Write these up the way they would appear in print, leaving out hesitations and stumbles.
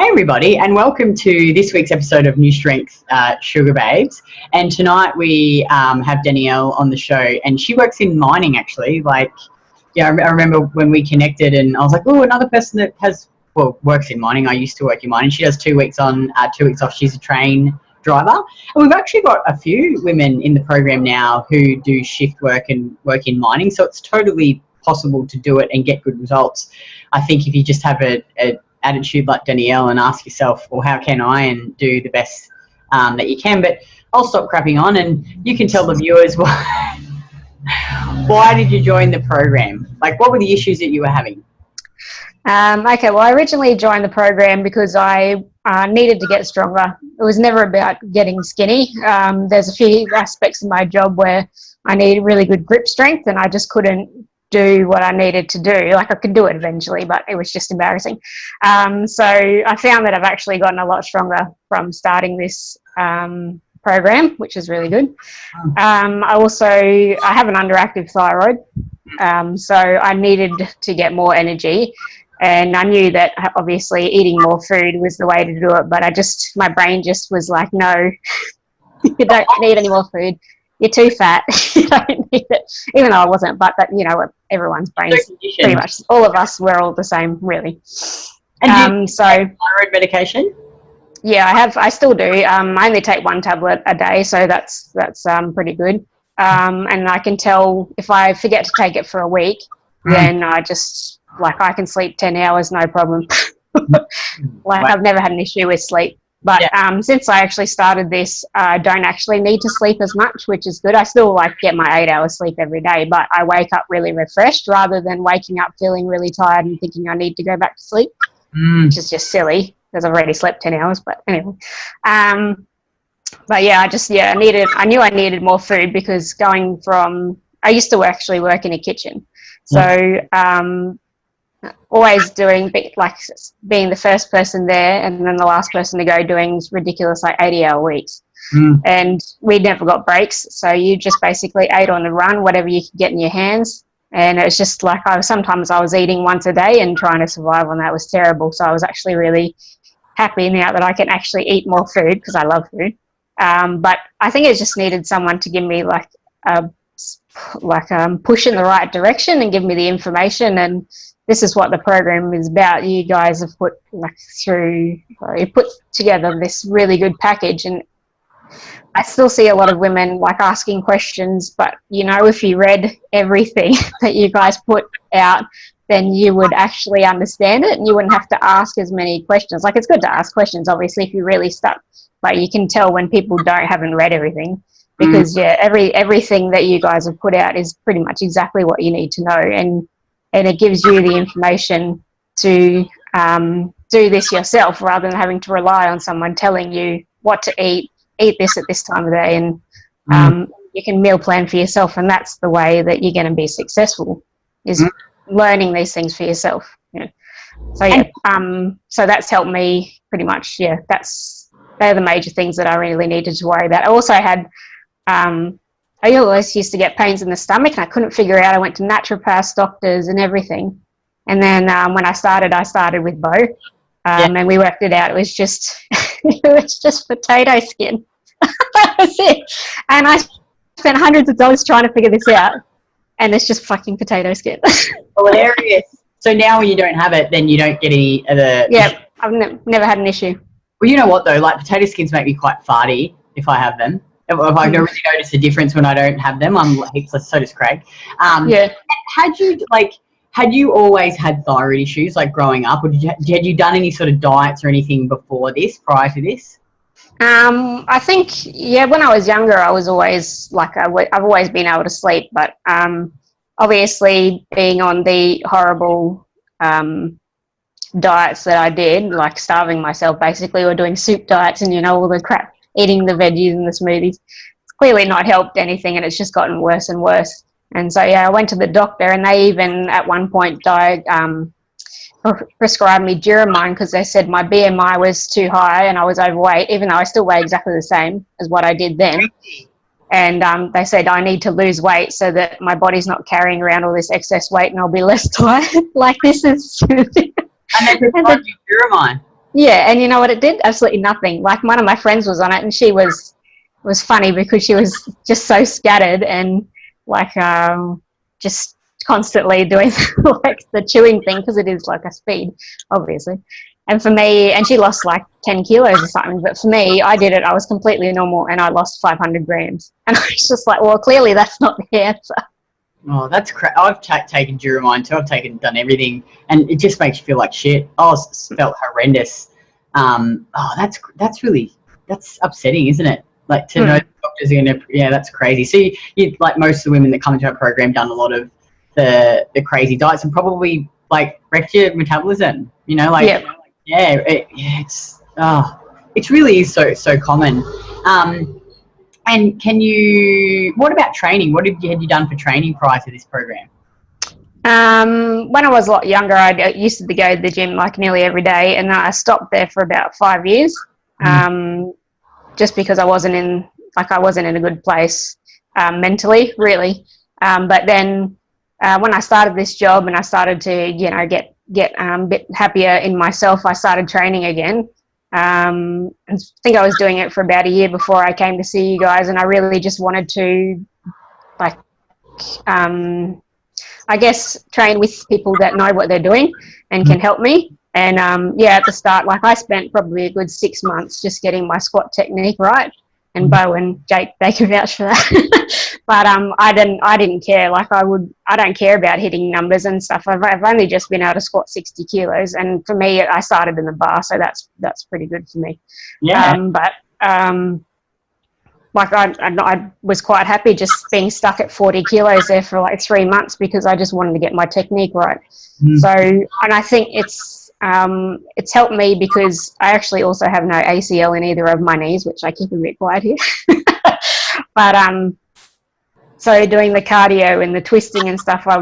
Hey everybody, and welcome to this week's episode of New Strength Sugar Babes. And tonight we have Danielle on the show, and she works in mining actually. I remember when we connected and I was like, oh, another person that works in mining. I used to work in mining. She does 2 weeks on, 2 weeks off. She's a train driver. And we've actually got a few women in the program now who do shift work and work in mining. So it's totally possible to do it and get good results. I think if you just have a attitude like Danielle and ask yourself, well, how can I, and do the best that you can. But I'll stop crapping on and you can tell the viewers why did you join the program? Like, what were the issues that you were having? Okay, well, I originally joined the program because I needed to get stronger. It was never about getting skinny. There's a few aspects of my job where I need really good grip strength and I just couldn't do what I needed to do. Like, I could do it eventually, but it was just embarrassing. So I found that I've actually gotten a lot stronger from starting this program, which is really good. I have an underactive thyroid, so I needed to get more energy, and I knew that obviously eating more food was the way to do it, but my brain just was like, no, you don't need any more food. You're too fat. You don't need it. Even though I wasn't, but that, you know, everyone's brains, pretty much, all of us, we're all the same, really. And do you take thyroid medication? Yeah, I still do. I only take 1 tablet a day, so that's pretty good. And I can tell if I forget to take it for a week, then I can sleep 10 hours, no problem. Wow. I've never had an issue with sleep. But since I actually started this, I don't actually need to sleep as much, which is good. I still get my 8 hours sleep every day, but I wake up really refreshed rather than waking up feeling really tired and thinking I need to go back to sleep, which is just silly because I've already slept 10 hours. But anyway, but yeah, I knew I needed more food because I used to actually work in a kitchen. So always doing being the first person there and then the last person to go, doing ridiculous 80-hour weeks. And we never got breaks, so you just basically ate on the run whatever you could get in your hands, and it was just sometimes I was eating once a day and trying to survive on that. It was terrible. So I was actually really happy now that I can actually eat more food because I love food, but I think it just needed someone to give me push in the right direction and give me the information. And this is what the program is about. You guys have put together this really good package, and I still see a lot of women asking questions, but if you read everything that you guys put out, then you would actually understand it and you wouldn't have to ask as many questions. It's good to ask questions, obviously, if you're really stuck, but you can tell when people haven't read everything, because everything that you guys have put out is pretty much exactly what you need to know, and it gives you the information to do this yourself rather than having to rely on someone telling you what to eat this at this time of day, and you can meal plan for yourself, and that's the way that you're going to be successful, is learning these things for yourself. So that's helped me pretty much. They're the major things that I really needed to worry about. I also had I always used to get pains in the stomach and I couldn't figure out. I went to naturopaths, doctors and everything. And then when I started with Bo, and we worked it out. It was just potato skin. That was it. And I spent hundreds of dollars trying to figure this out, and it's just fucking potato skin. Hilarious. So now when you don't have it, then you don't get any of the... Yeah, I've never had an issue. Well, you know what though? Potato skins make me quite farty if I have them. If I don't really notice the difference when I don't have them, so does Craig. Had you always had thyroid issues growing up, or had you done any sort of diets or anything before this, prior to this? I think, when I was younger, I was always I've always been able to sleep, but obviously being on the horrible diets that I did, starving myself basically, or doing soup diets and all the crap, eating the veggies and the smoothies, it's clearly not helped anything, and it's just gotten worse and worse. And so I went to the doctor, and they even at one point prescribed me Duramine because they said my BMI was too high and I was overweight, even though I still weigh exactly the same as what I did then. And they said I need to lose weight so that my body's not carrying around all this excess weight and I'll be less tired. This is... And they prescribed you Duramine? Yeah, and you know what it did? Absolutely nothing. Like one of my friends was on it, and she was funny because she was just so scattered and like just constantly doing like the chewing thing because it is like a speed, obviously. And for me, and she lost like 10 kilos or something, but for me, I did it. I was completely normal and I lost 500 grams. And I was just like, well, clearly that's not the answer. Oh, that's I've taken Duromine too. I've done everything, and it just makes you feel like shit. Felt horrendous. That's upsetting, isn't it? Like to know the doctors are gonna, yeah, that's crazy. So you like most of the women that come into our program done a lot of the crazy diets and probably like wrecked your metabolism. You know, like Yep. it's really so common. And what about training? What had you done for training prior to this program? When I was a lot younger, I used to go to the gym like nearly every day, and I stopped there for about 5 years, just because I wasn't in a good place mentally, really. But then when I started this job and I started to, get a bit happier in myself, I started training again. I think I was doing it for about a year before I came to see you guys, and I really just wanted to, like, I guess, train with people that know what they're doing and can help me. And at the start, like I spent probably a good 6 months just getting my squat technique right. And Bo and Jake, they can vouch for that. But I didn't care. Like I don't care about hitting numbers and stuff. I've only just been able to squat 60 kilos, and for me, I started in the bar, so that's pretty good for me. Yeah. Like I was quite happy just being stuck at 40 kilos there for like 3 months because I just wanted to get my technique right. So, and I think it's helped me because I actually also have no ACL in either of my knees, which I keep a bit quiet here. But so doing the cardio and the twisting and stuff, I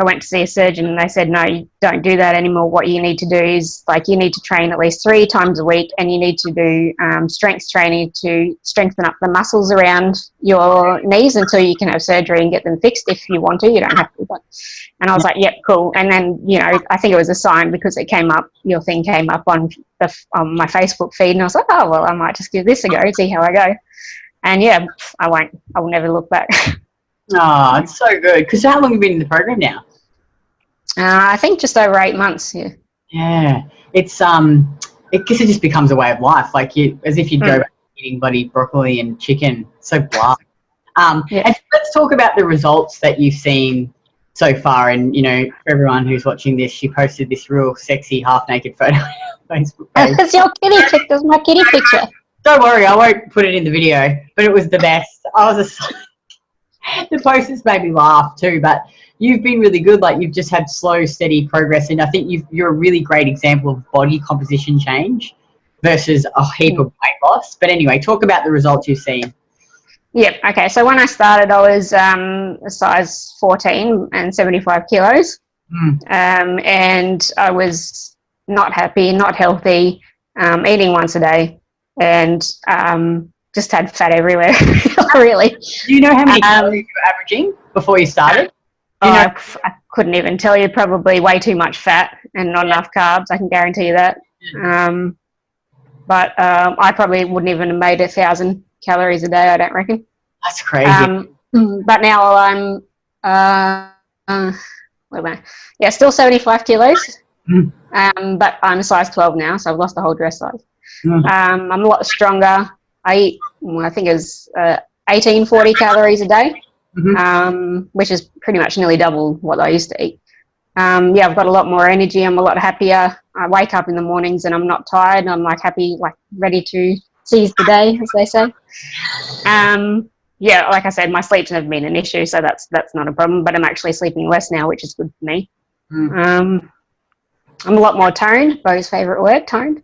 went to see a surgeon and they said, no, you don't do that anymore. What you need to do is you need to train at least 3 times a week, and you need to do strength training to strengthen up the muscles around your knees until you can have surgery and get them fixed if you want to. You don't have to. And I was like, yep, cool. And then, I think it was a sign because your thing came up on my Facebook feed, and I was like, oh, well, I might just give this a go and see how I go. And yeah, I will never look back. Oh, it's so good. Because how long have you been in the program now? I think just over 8 months. Yeah. Yeah, it's it just becomes a way of life. Like as if you'd go back eating bloody broccoli and chicken. So blah. And let's talk about the results that you've seen so far. And for everyone who's watching this, she posted this real sexy half-naked photo on Facebook page. That's your kitty picture. That's my kitty picture. Don't worry, I won't put it in the video. But it was the best. The posters made me laugh too, but you've been really good. Like you've just had slow, steady progress, and I think you're a really great example of body composition change versus a heap of weight loss. But anyway, talk about the results you've seen. Yep. Okay. So when I started, I was a size 14 and 75 kilos, and I was not happy, not healthy, eating once a day, and just had fat everywhere, really. Do you know how many calories you were averaging before you started? I couldn't even tell you. Probably way too much fat and not enough carbs. I can guarantee you that. But I probably wouldn't even have made 1,000 calories a day, I don't reckon. That's crazy. But now I'm, what am I? Yeah, still 75 kilos. But I'm a size 12 now, so I've lost the whole dress size. I'm a lot stronger. I eat, I think it was 1840 calories a day, which is pretty much nearly double what I used to eat. I've got a lot more energy. I'm a lot happier. I wake up in the mornings and I'm not tired. I'm happy, ready to seize the day, as they say. Like I said, my sleep's never been an issue, so that's not a problem. But I'm actually sleeping less now, which is good for me. I'm a lot more toned. Bo's favourite word, toned.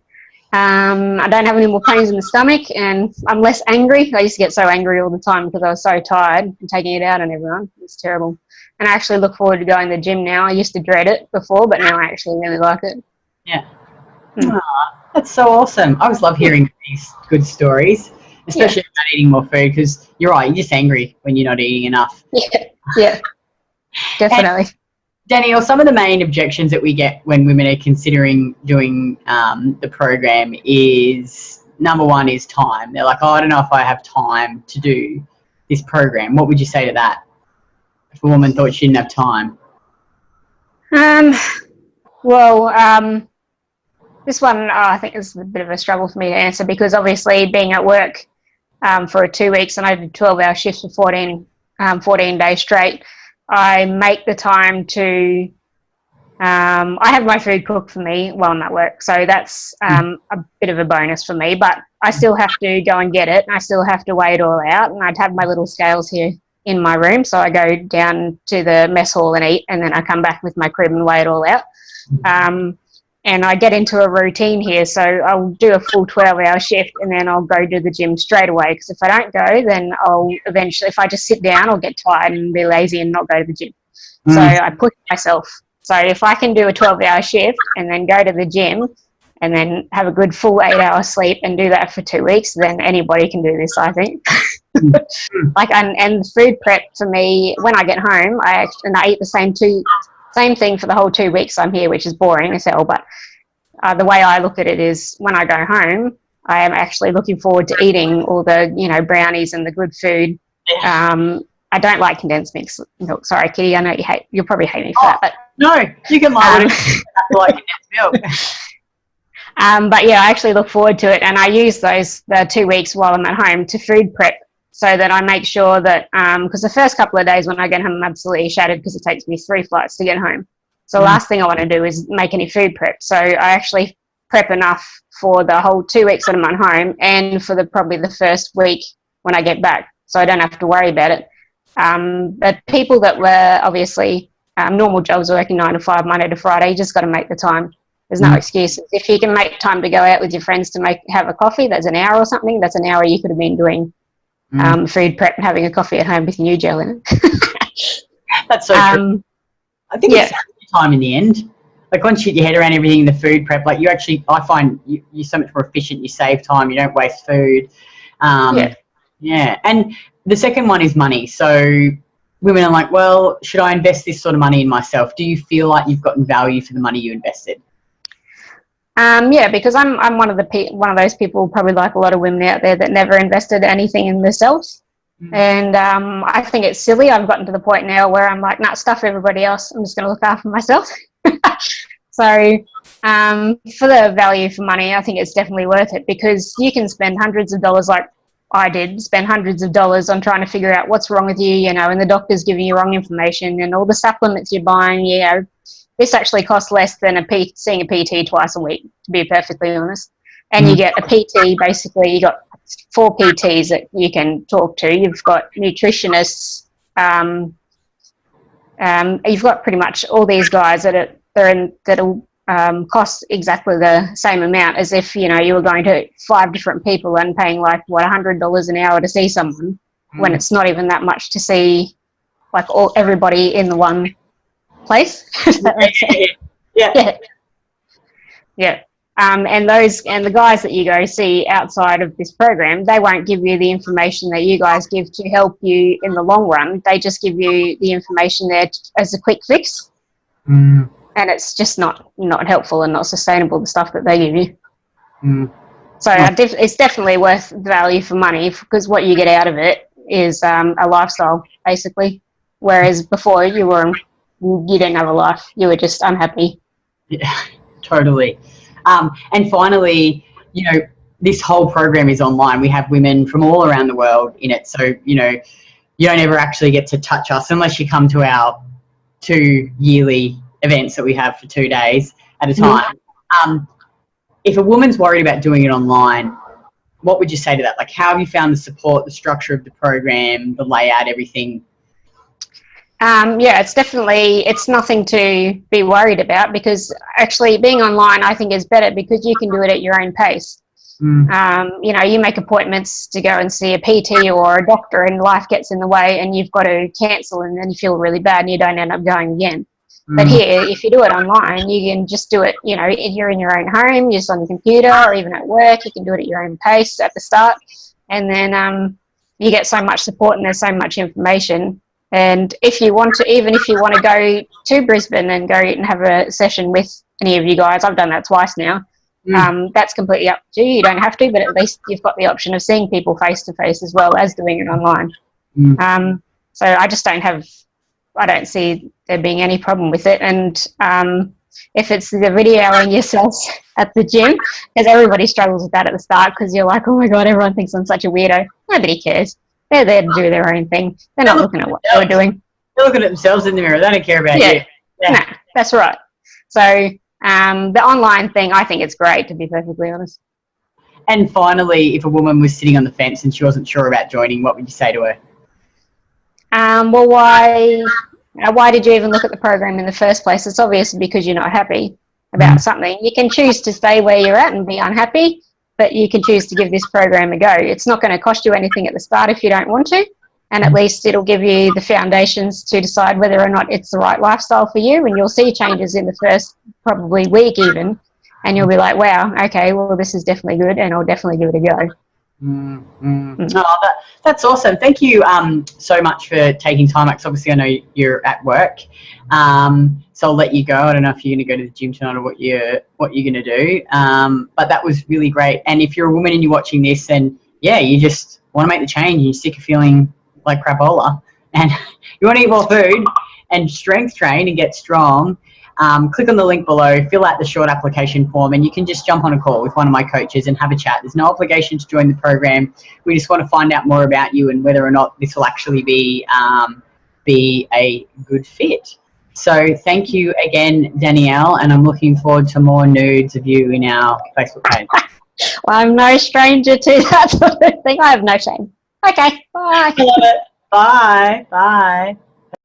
I don't have any more pains in the stomach, and I'm less angry. I used to get so angry all the time because I was so tired and taking it out on everyone. It's terrible. And I actually look forward to going to the gym now. I used to dread it before, but now I actually really like it. Yeah. That's so awesome. I always love hearing these good stories, especially about eating more food, because you're right, you're just angry when you're not eating enough. Yeah, definitely. Danielle, some of the main objections that we get when women are considering doing the program is, number one is time. They're like, oh, I don't know if I have time to do this program. What would you say to that if a woman thought she didn't have time? This one I think is a bit of a struggle for me to answer, because obviously being at work for 2 weeks, and I did 12-hour shifts for 14 days straight, I make the time to, I have my food cooked for me while I'm at work, so that's a bit of a bonus for me, but I still have to go and get it, and I still have to weigh it all out, and I'd have my little scales here in my room, so I go down to the mess hall and eat, and then I come back with my crib and weigh it all out. And I get into a routine here, so I'll do a full 12-hour shift, and then I'll go to the gym straight away, because if I don't go, then I'll eventually, if I just sit down, I'll get tired and be lazy and not go to the gym. So I push myself. So if I can do a 12-hour shift and then go to the gym and then have a good full 8-hour sleep and do that for 2 weeks, then anybody can do this, I think. And food prep for me, when I get home, I eat the same thing for the whole 2 weeks I'm here, which is boring as hell, but the way I look at it is, when I go home, I am actually looking forward to eating all the, brownies and the good food. I don't like condensed milk. Sorry, Kitty, I know you'll probably hate me for that. But no, you can lie. I like condensed milk. But yeah, I actually look forward to it, and I use the 2 weeks while I'm at home to food prep, so that I make sure that, because the first couple of days when I get home, I'm absolutely shattered, because it takes me 3 flights to get home. So the last thing I want to do is make any food prep. So I actually prep enough for the whole 2 weeks that I'm at home, and for probably the first week when I get back, so I don't have to worry about it. But people that were obviously normal jobs, working 9 to 5, Monday to Friday, you just got to make the time. There's no excuses. If you can make time to go out with your friends to have a coffee, that's an hour or something. That's an hour you could have been doing food prep and having a coffee at home with new gel in it. That's so true. I think it's time in the end. Like, once you get your head around everything in the food prep, like, I find you're so much more efficient. You save time. You don't waste food. Yeah. And the second one is money. So women are like, well, should I invest this sort of money in myself? Do you feel like you've gotten value for the money you invested? Because I'm one of those people, probably like a lot of women out there, that never invested anything in themselves. And I think it's silly. I've gotten to the point now where I'm like, nah, stuff everybody else. I'm just going to look after myself. So for the value for money, I think it's definitely worth it, because you can spend hundreds of dollars, like I did, spend hundreds of dollars on trying to figure out what's wrong with you, and the doctor's giving you wrong information, and all the supplements you're buying, this actually costs less than seeing a PT twice a week, to be perfectly honest. And you get a PT, basically, you got 4 PTs that you can talk to. You've got nutritionists. You've got pretty much all these guys that'll cost exactly the same amount as if, you were going to 5 different people and paying like, $100 an hour to see someone, when it's not even that much to see like everybody in the one place. Yeah. And the guys that you go see outside of this program, they won't give you the information that you guys give to help you in the long run. They just give you the information there as a quick fix. And it's just not helpful and not sustainable, the stuff that they give you. So it's definitely worth value for money, because what you get out of it is a lifestyle, basically. Whereas before, you didn't have a life. You were just unhappy. Yeah, totally. And finally, this whole program is online. We have women from all around the world in it. So, you don't ever actually get to touch us unless you come to our 2 yearly events that we have for 2 days at a time. If a woman's worried about doing it online, what would you say to that? Like, how have you found the support, the structure of the program, the layout, everything? It's nothing to be worried about, because actually being online, I think, is better, because you can do it at your own pace. You make appointments to go and see a PT or a doctor, and life gets in the way and you've got to cancel, and then you feel really bad and you don't end up going again. But here, if you do it online, you can just do it, if you're in your own home, just on your computer, or even at work, you can do it at your own pace at the start. And then you get so much support, and there's so much information. And if you want to, even if you want to go to Brisbane and go and have a session with any of you guys, I've done that twice now. That's completely up to you. You don't have to, but at least you've got the option of seeing people face to face as well as doing it online. So I just I don't see there being any problem with it. And if it's the videoing yourself at the gym, because everybody struggles with that at the start, because you're like, oh my God, everyone thinks I'm such a weirdo. Nobody cares. They're there to do their own thing. They're not looking at what they're doing. They're looking at themselves in the mirror. They don't care about you. Yeah. No, that's right. So the online thing, I think it's great, to be perfectly honest. And finally, if a woman was sitting on the fence and she wasn't sure about joining, what would you say to her? Well, why did you even look at the program in the first place? It's obviously because you're not happy about something. You can choose to stay where you're at and be unhappy, but you can choose to give this program a go. It's not going to cost you anything at the start if you don't want to, and at least it'll give you the foundations to decide whether or not it's the right lifestyle for you, and you'll see changes in the first probably week even, and you'll be like, wow, okay, well, this is definitely good, and I'll definitely give it a go. Oh, that's awesome. Thank you so much for taking time, because obviously I know you're at work, so I'll let you go. I don't know if you're going to go to the gym tonight or what you're going to do, but that was really great. And if you're a woman and you're watching this and you just want to make the change, you're sick of feeling like crapola and you want to eat more food and strength train and get strong, click on the link below, fill out the short application form, and you can just jump on a call with one of my coaches and have a chat. There's no obligation to join the program. We just want to find out more about you and whether or not this will actually be a good fit. So thank you again, Danielle, and I'm looking forward to more nudes of you in our Facebook page. Well, I'm no stranger to that sort of thing. I have no shame. Okay, bye. Bye. Bye.